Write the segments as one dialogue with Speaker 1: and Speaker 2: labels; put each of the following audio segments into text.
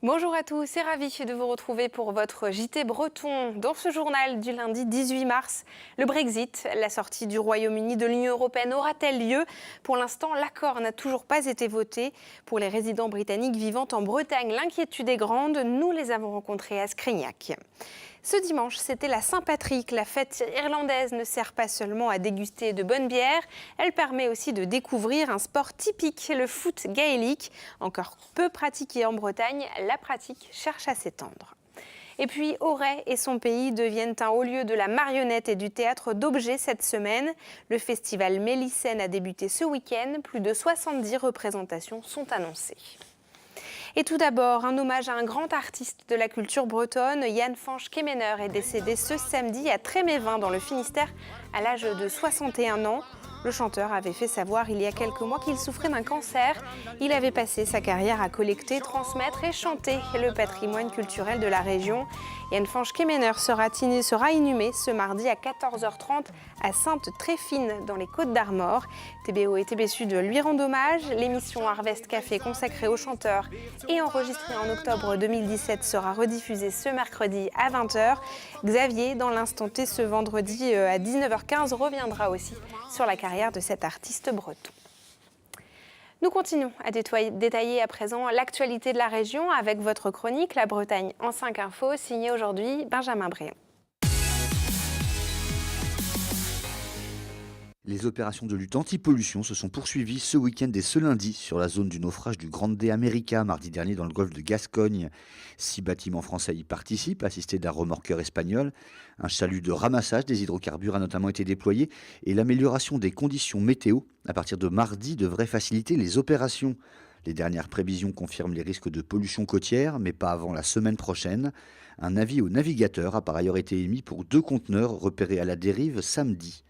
Speaker 1: Bonjour à tous, c'est ravi de vous retrouver pour votre JT breton. Dans ce journal du lundi 18 mars, le Brexit, la sortie du Royaume-Uni de l'Union européenne aura-t-elle lieu? Pour l'instant, l'accord n'a toujours pas été voté. Pour les résidents britanniques vivant en Bretagne, l'inquiétude est grande. Nous les avons rencontrés à Scrignac. Ce dimanche, c'était la Saint-Patrick. La fête irlandaise ne sert pas seulement à déguster de bonnes bières, elle permet aussi de découvrir un sport typique, le foot gaélique. Encore peu pratiqué en Bretagne, la pratique cherche à s'étendre. Et puis, Auray et son pays deviennent un haut lieu de la marionnette et du théâtre d'objets cette semaine. Le festival Mélicène a débuté ce week-end. Plus de 70 représentations sont annoncées. Et tout d'abord, un hommage à un grand artiste de la culture bretonne. Jan Fañch-Kemener est décédé ce samedi à Trémévin dans le Finistère à l'âge de 61 ans. Le chanteur avait fait savoir il y a quelques mois qu'il souffrait d'un cancer. Il avait passé sa carrière à collecter, transmettre et chanter le patrimoine culturel de la région. Jan Fañch-Kemener sera inhumé ce mardi à 14h30 à Sainte-Tréfine dans les Côtes-d'Armor. TBO et TB Sud lui rendent hommage. L'émission Harvest Café consacrée au chanteur et enregistrée en octobre 2017 sera rediffusée ce mercredi à 20h. Xavier, dans l'instant T ce vendredi à 19h15, reviendra aussi sur la carrière de cet artiste breton. Nous continuons à détailler à présent l'actualité de la région avec votre chronique La Bretagne en 5 infos, signée aujourd'hui Benjamin Bréant.
Speaker 2: Les opérations de lutte anti-pollution se sont poursuivies ce week-end et ce lundi sur la zone du naufrage du Grande America mardi dernier dans le golfe de Gascogne. 6 bâtiments français y participent, assistés d'un remorqueur espagnol. Un chalut de ramassage des hydrocarbures a notamment été déployé et l'amélioration des conditions météo à partir de mardi devrait faciliter les opérations. Les dernières prévisions confirment les risques de pollution côtière, mais pas avant la semaine prochaine. Un avis aux navigateurs a par ailleurs été émis pour 2 conteneurs repérés à la dérive samedi.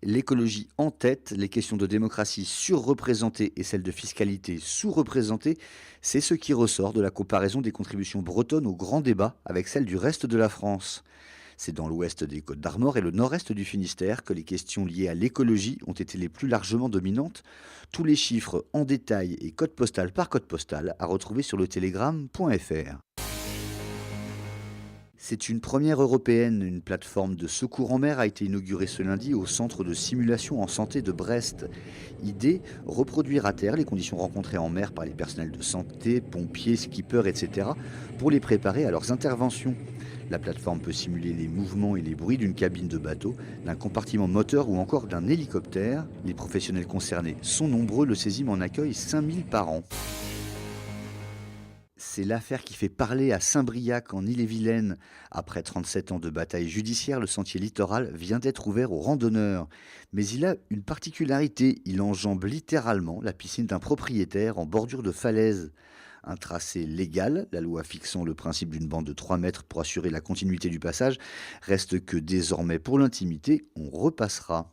Speaker 2: L'écologie en tête, les questions de démocratie surreprésentées et celles de fiscalité sous-représentées, c'est ce qui ressort de la comparaison des contributions bretonnes au grand débat avec celles du reste de la France. C'est dans l'ouest des Côtes-d'Armor et le nord-est du Finistère que les questions liées à l'écologie ont été les plus largement dominantes. Tous les chiffres en détail et code postal par code postal à retrouver sur le télégramme.fr. C'est une première européenne. Une plateforme de secours en mer a été inaugurée ce lundi au centre de simulation en santé de Brest. Idée, reproduire à terre les conditions rencontrées en mer par les personnels de santé, pompiers, skippers, etc. pour les préparer à leurs interventions. La plateforme peut simuler les mouvements et les bruits d'une cabine de bateau, d'un compartiment moteur ou encore d'un hélicoptère. Les professionnels concernés sont nombreux, le CESIM en accueille 5000 par an. C'est l'affaire qui fait parler à Saint-Briac en Ille-et-Vilaine. Après 37 ans de bataille judiciaire, le sentier littoral vient d'être ouvert aux randonneurs. Mais il a une particularité, il enjambe littéralement la piscine d'un propriétaire en bordure de falaise. Un tracé légal, la loi fixant le principe d'une bande de 3 mètres pour assurer la continuité du passage, reste que désormais pour l'intimité, on repassera.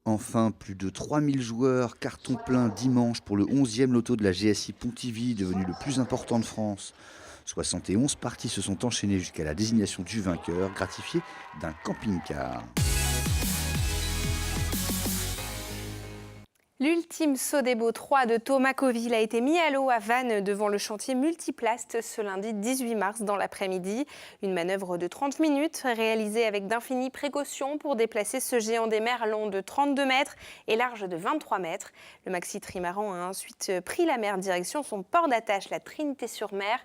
Speaker 2: Enfin, plus de 3000 joueurs, carton plein dimanche pour le 11e loto de la GSI Pontivy, devenu le plus important de France. 71 parties se sont enchaînées jusqu'à la désignation du vainqueur, gratifié d'un camping-car.
Speaker 1: L'ultime Sodebo 3 de Thomas Coville a été mis à l'eau à Vannes devant le chantier Multiplast ce lundi 18 mars dans l'après-midi. Une manœuvre de 30 minutes réalisée avec d'infinies précautions pour déplacer ce géant des mers long de 32 mètres et large de 23 mètres. Le maxi trimaran a ensuite pris la mer direction son port d'attache, la Trinité-sur-Mer.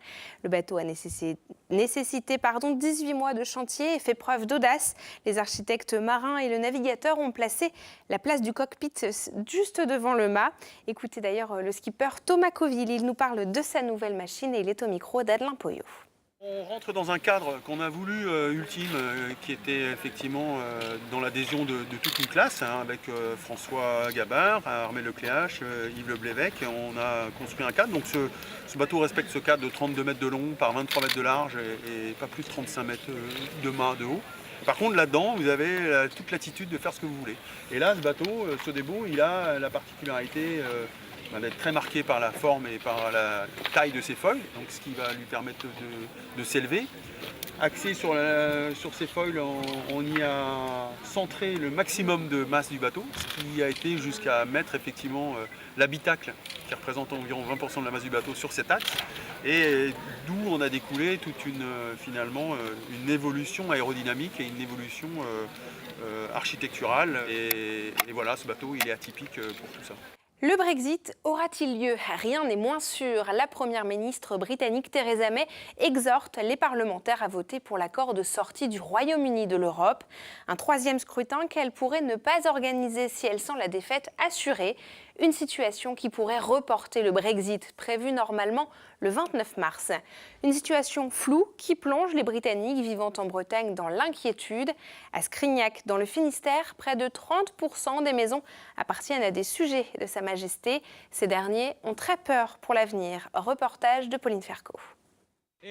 Speaker 1: Le bateau a nécessité 18 mois de chantier et fait preuve d'audace. Les architectes marins et le navigateur ont placé la place du cockpit juste devant le mât. Écoutez d'ailleurs le skipper Thomas Coville, il nous parle de sa nouvelle machine et il est au micro d'Adeline Poyot.
Speaker 3: On rentre dans un cadre qu'on a voulu ultime, qui était effectivement dans l'adhésion de toute une classe, avec François Gabard, Armel Lecléache, Yves Le Blévec. On a construit un cadre, donc ce bateau respecte ce cadre de 32 mètres de long par 23 mètres de large et pas plus de 35 mètres de mât de haut. Par contre, là-dedans, vous avez toute latitude de faire ce que vous voulez. Et là, ce bateau, Sodebo, il a la particularité d'être très marqué par la forme et par la taille de ses feuilles, donc ce qui va lui permettre de s'élever. axé sur ces foils, on y a centré le maximum de masse du bateau, ce qui a été jusqu'à mettre effectivement l'habitacle, qui représente environ 20% de la masse du bateau, sur cet axe, et d'où on a découlé toute finalement une évolution aérodynamique et une évolution architecturale. Et voilà, ce bateau, il est atypique pour tout ça.
Speaker 1: Le Brexit aura-t-il lieu? Rien n'est moins sûr. La première ministre britannique Theresa May exhorte les parlementaires à voter pour l'accord de sortie du Royaume-Uni de l'Europe. Un troisième scrutin qu'elle pourrait ne pas organiser si elle sent la défaite assurée. Une situation qui pourrait reporter le Brexit, prévu normalement le 29 mars. Une situation floue qui plonge les Britanniques vivant en Bretagne dans l'inquiétude. À Scrignac, dans le Finistère, près de 30% des maisons appartiennent à des sujets de Sa Majesté. Ces derniers ont très peur pour l'avenir. Reportage de Pauline Ferco.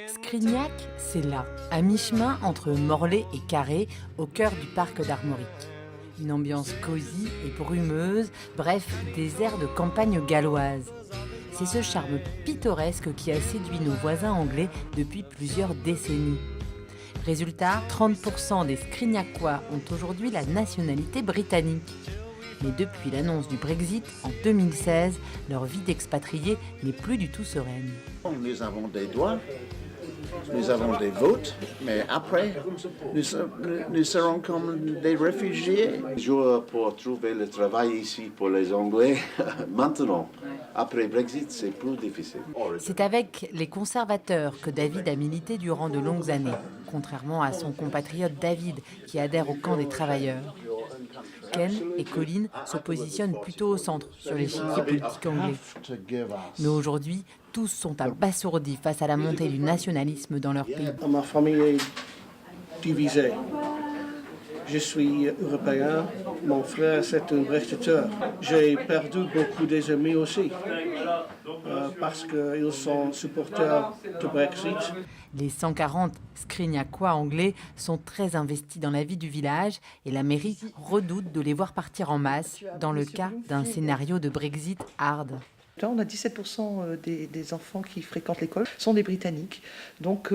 Speaker 4: Scrignac, c'est là, à mi-chemin entre Morlaix et Carré, au cœur du parc d'Armorique. Une ambiance cosy et brumeuse, bref, des airs de campagne galloise. C'est ce charme pittoresque qui a séduit nos voisins anglais depuis plusieurs décennies. Résultat, 30% des Scrignacois ont aujourd'hui la nationalité britannique. Mais depuis l'annonce du Brexit en 2016, leur vie d'expatriés n'est plus du tout sereine.
Speaker 5: Nous avons des droits, nous avons des votes, mais après, nous serons comme des réfugiés.
Speaker 6: Jours pour trouver le travail ici pour les Anglais. Maintenant, après Brexit, c'est plus difficile.
Speaker 4: C'est avec les conservateurs que David a milité durant de longues années, contrairement à son compatriote David, qui adhère au camp des travailleurs. Ken et Colin se positionnent plutôt au centre, sur l'échiquier politique anglais. Mais aujourd'hui, tous sont abasourdis face à la montée du nationalisme dans leur pays.
Speaker 7: Ma famille est divisée. Je suis européen, mon frère c'est un Brexiteur. J'ai perdu beaucoup des amis aussi, parce qu'ils sont supporters du Brexit.
Speaker 4: Les 140 Scrignacois anglais sont très investis dans la vie du village et la mairie redoute de les voir partir en masse dans le cas d'un scénario de Brexit hard.
Speaker 8: On a 17% des enfants qui fréquentent l'école sont des Britanniques. Donc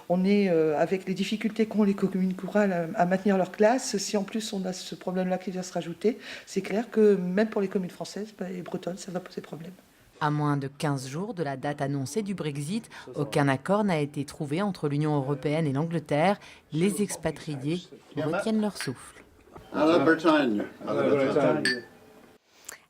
Speaker 8: on est avec les difficultés qu'ont les communes rurales à maintenir leur classe. Si en plus on a ce problème-là qui vient se rajouter, c'est clair que même pour les communes françaises et bretonnes, ça va poser problème.
Speaker 4: À moins de 15 jours de la date annoncée du Brexit, aucun accord n'a été trouvé entre l'Union européenne et l'Angleterre. Les expatriés retiennent leur souffle.
Speaker 6: À la Bretagne.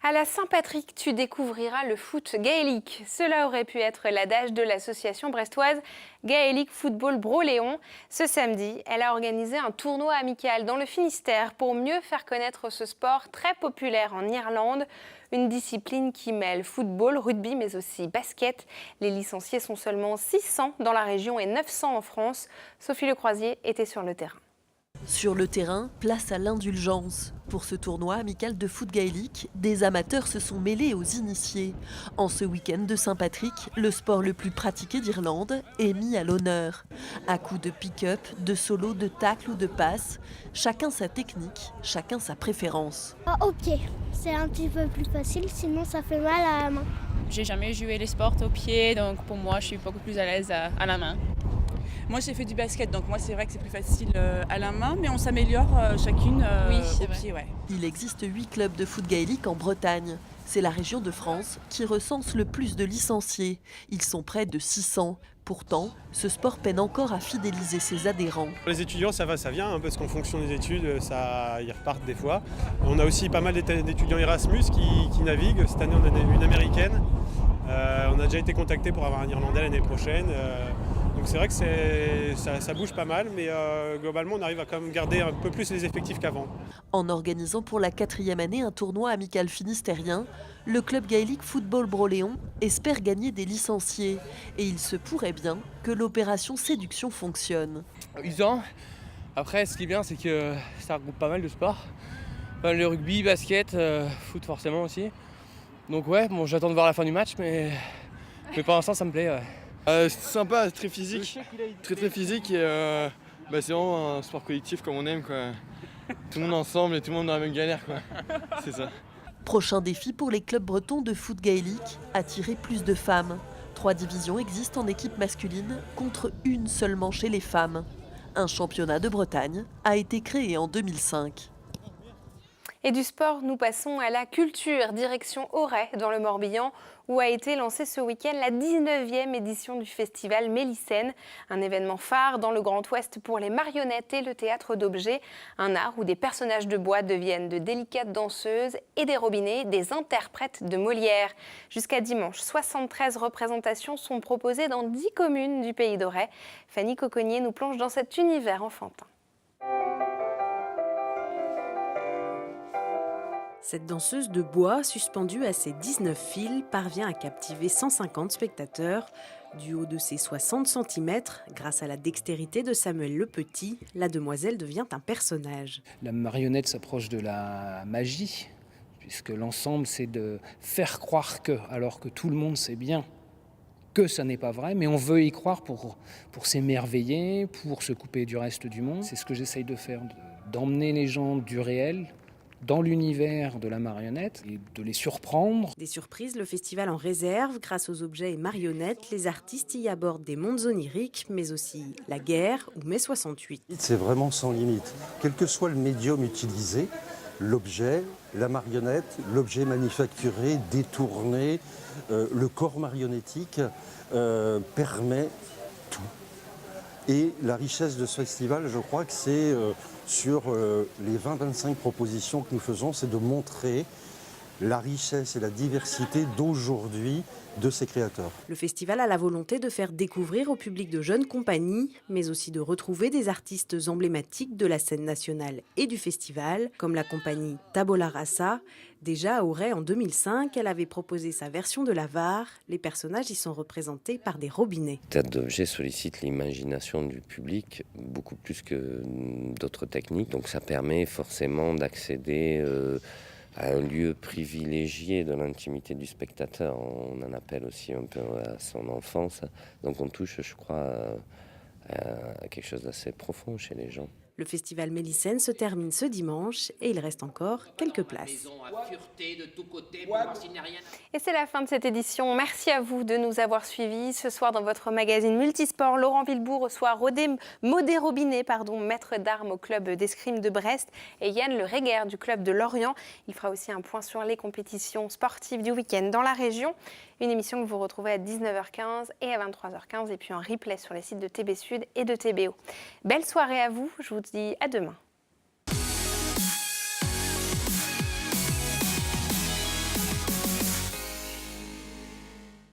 Speaker 1: À la Saint-Patrick, tu découvriras le foot gaélique. Cela aurait pu être l'adage de l'association brestoise Gaélique Football Broléon. Ce samedi, elle a organisé un tournoi amical dans le Finistère pour mieux faire connaître ce sport très populaire en Irlande. Une discipline qui mêle football, rugby, mais aussi basket. Les licenciés sont seulement 600 dans la région et 900 en France. Sophie Lecroisier était sur le terrain.
Speaker 9: Sur le terrain, place à l'indulgence. Pour ce tournoi amical de foot gaélique, des amateurs se sont mêlés aux initiés. En ce week-end de Saint-Patrick, le sport le plus pratiqué d'Irlande est mis à l'honneur. À coups de pick-up, de solo, de tacle ou de passe, chacun sa technique, chacun sa préférence.
Speaker 10: Au pied, c'est un petit peu plus facile, sinon ça fait mal à la main.
Speaker 11: J'ai jamais joué les sports au pied, donc pour moi je suis beaucoup plus à l'aise à la main. Moi j'ai fait du basket, donc moi c'est vrai que c'est plus facile à la main, mais on s'améliore chacune au pied. Ouais.
Speaker 9: Il existe 8 clubs de foot gaélique en Bretagne. C'est la région de France qui recense le plus de licenciés. Ils sont près de 600. Pourtant, ce sport peine encore à fidéliser ses adhérents.
Speaker 12: Les étudiants, ça va, ça vient, hein, parce qu'en fonction des études, ils repartent des fois. On a aussi pas mal d'étudiants Erasmus qui naviguent. Cette année, on en a une américaine. On a déjà été contacté pour avoir un Irlandais l'année prochaine. Donc c'est vrai que ça bouge pas mal, mais globalement on arrive à quand même garder un peu plus les effectifs qu'avant.
Speaker 9: En organisant pour la 4e année un tournoi amical finistérien, le club gaélique Football Broléon espère gagner des licenciés. Et il se pourrait bien que l'opération séduction fonctionne.
Speaker 13: Usant. Après, ce qui est bien, c'est que ça regroupe pas mal de sports. Enfin, le rugby, basket, foot forcément aussi. Donc ouais, bon, j'attends de voir la fin du match, mais pour l'instant ça me plaît. Ouais.
Speaker 14: C'est sympa, très physique, très physique et c'est vraiment un sport collectif comme on aime quoi. Tout le monde ensemble et tout le monde dans la même galère quoi. C'est ça.
Speaker 9: Prochain défi pour les clubs bretons de foot gaélique, attirer plus de femmes. 3 divisions existent en équipe masculine contre une seulement chez les femmes. Un championnat de Bretagne a été créé en 2005.
Speaker 1: Et du sport, nous passons à la culture, direction Auray, dans le Morbihan, où a été lancée ce week-end la 19e édition du festival Mélicène, un événement phare dans le Grand Ouest pour les marionnettes et le théâtre d'objets, un art où des personnages de bois deviennent de délicates danseuses et des robinets, des interprètes de Molière. Jusqu'à dimanche, 73 représentations sont proposées dans 10 communes du pays d'Auray. Fanny Coconnier nous plonge dans cet univers enfantin.
Speaker 15: Cette danseuse de bois, suspendue à ses 19 fils, parvient à captiver 150 spectateurs. Du haut de ses 60 cm, grâce à la dextérité de Samuel Le Petit, la demoiselle devient un personnage.
Speaker 16: La marionnette s'approche de la magie, puisque l'ensemble c'est de faire croire que, alors que tout le monde sait bien que ça n'est pas vrai, mais on veut y croire pour s'émerveiller, pour se couper du reste du monde. C'est ce que j'essaye de faire, d'emmener les gens du réel dans l'univers de la marionnette et de les surprendre.
Speaker 15: Des surprises, le festival en réserve. Grâce aux objets et marionnettes, les artistes y abordent des mondes oniriques, mais aussi la guerre ou mai 68.
Speaker 17: C'est vraiment sans limite. Quel que soit le médium utilisé, l'objet, la marionnette, l'objet manufacturé, détourné, le corps marionnettique permet tout. Et la richesse de ce festival, je crois que c'est sur les 20-25 propositions que nous faisons, c'est de montrer la richesse et la diversité d'aujourd'hui de ces créateurs.
Speaker 15: Le festival a la volonté de faire découvrir au public de jeunes compagnies, mais aussi de retrouver des artistes emblématiques de la scène nationale et du festival, comme la compagnie Tabola Rasa. Déjà à Auray en 2005, elle avait proposé sa version de la VAR. Les personnages y sont représentés par des robinets.
Speaker 18: Le théâtre d'objets sollicite l'imagination du public beaucoup plus que d'autres techniques. Donc ça permet forcément d'accéder à un lieu privilégié de l'intimité du spectateur. On en appelle aussi un peu à son enfance. Donc on touche, je crois, à quelque chose d'assez profond chez les gens.
Speaker 15: Le festival Mélicène se termine ce dimanche et il reste encore quelques places.
Speaker 1: Et c'est la fin de cette édition. Merci à vous de nous avoir suivis. Ce soir, dans votre magazine Multisport, Laurent Villebourg reçoit Modé Robinet, maître d'armes au club d'escrime de Brest, et Yann Le Réguer du club de Lorient. Il fera aussi un point sur les compétitions sportives du week-end dans la région. Une émission que vous retrouvez à 19h15 et à 23h15, et puis en replay sur les sites de TB Sud et de TBO. Belle soirée à vous, je vous dis à demain.